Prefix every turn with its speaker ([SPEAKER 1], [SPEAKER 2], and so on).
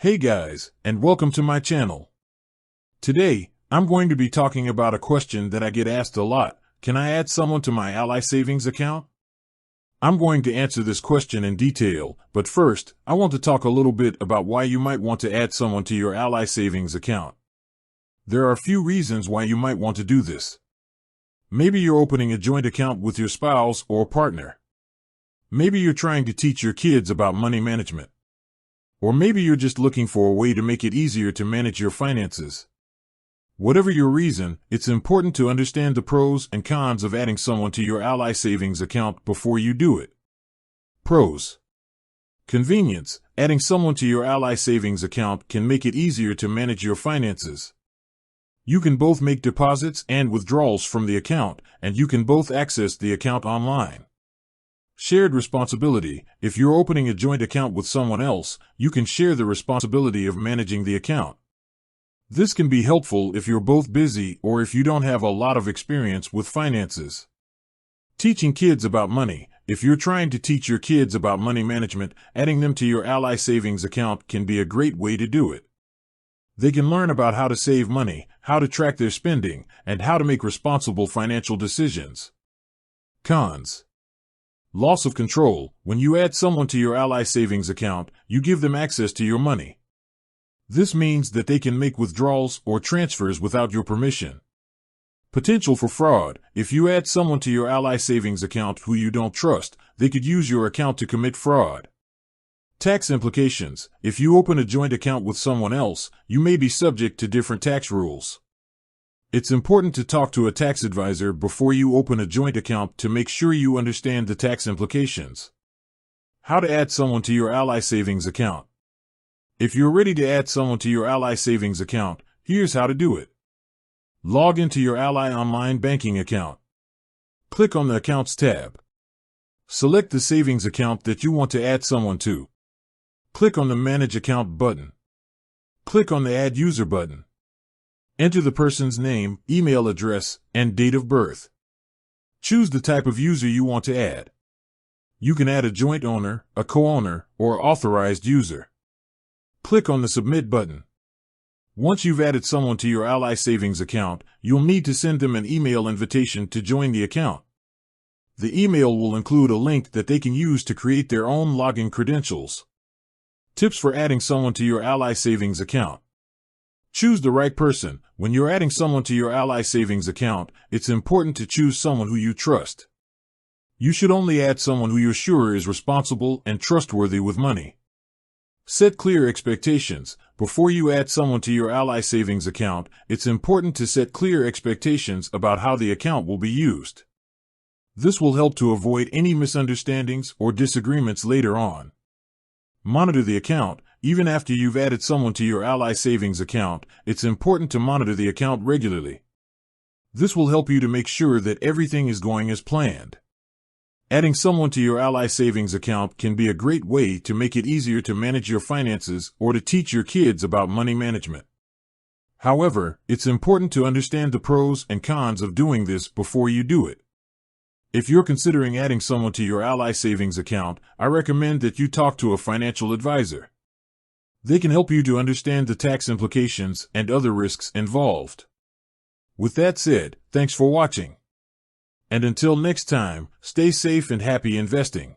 [SPEAKER 1] Hey guys, and welcome to my channel. Today, I'm going to be talking about a question that I get asked a lot. Can I add someone to my Ally Savings account? I'm going to answer this question in detail, but first, I want to talk a little bit about why you might want to add someone to your Ally Savings account. There are a few reasons why you might want to do this. Maybe you're opening a joint account with your spouse or partner. Maybe you're trying to teach your kids about money management. Or maybe you're just looking for a way to make it easier to manage your finances. Whatever your reason, it's important to understand the pros and cons of adding someone to your Ally Savings account before you do it. Pros. Convenience. Adding someone to your Ally Savings account can make it easier to manage your finances. You can both make deposits and withdrawals from the account, and you can both access the account online. Shared responsibility. If you're opening a joint account with someone else, you can share the responsibility of managing the account. This can be helpful if you're both busy or if you don't have a lot of experience with finances. Teaching kids about money. If you're trying to teach your kids about money management, adding them to your Ally Savings account can be a great way to do it. They can learn about how to save money, how to track their spending, and how to make responsible financial decisions. Cons. Loss of control. When you add someone to your Ally Savings account, you give them access to your money. This means that they can make withdrawals or transfers without your permission. Potential for fraud. If you add someone to your Ally Savings account who you don't trust, they could use your account to commit fraud. Tax implications. If you open a joint account with someone else, you may be subject to different tax rules. It's important to talk to a tax advisor before you open a joint account to make sure you understand the tax implications. How to add someone to your Ally Savings account. If you're ready to add someone to your Ally Savings account, here's how to do it. Log into your Ally online banking account. Click on the Accounts tab. Select the savings account that you want to add someone to. Click on the Manage Account button. Click on the Add User button. Enter the person's name, email address, and date of birth. Choose the type of user you want to add. You can add a joint owner, a co-owner, or authorized user. Click on the Submit button. Once you've added someone to your Ally Savings account, you'll need to send them an email invitation to join the account. The email will include a link that they can use to create their own login credentials. Tips for adding someone to your Ally Savings account. Choose the right person. When you're adding someone to your Ally Savings account, it's important to choose someone who you trust. You should only add someone who you're sure is responsible and trustworthy with money. Set clear expectations. Before you add someone to your Ally Savings account, it's important to set clear expectations about how the account will be used. This will help to avoid any misunderstandings or disagreements later on. Monitor the account. Even after you've added someone to your Ally Savings account, it's important to monitor the account regularly. This will help you to make sure that everything is going as planned. Adding someone to your Ally Savings account can be a great way to make it easier to manage your finances or to teach your kids about money management. However, it's important to understand the pros and cons of doing this before you do it. If you're considering adding someone to your Ally Savings account, I recommend that you talk to a financial advisor. They can help you to understand the tax implications and other risks involved. With that said, thanks for watching. And until next time, stay safe and happy investing.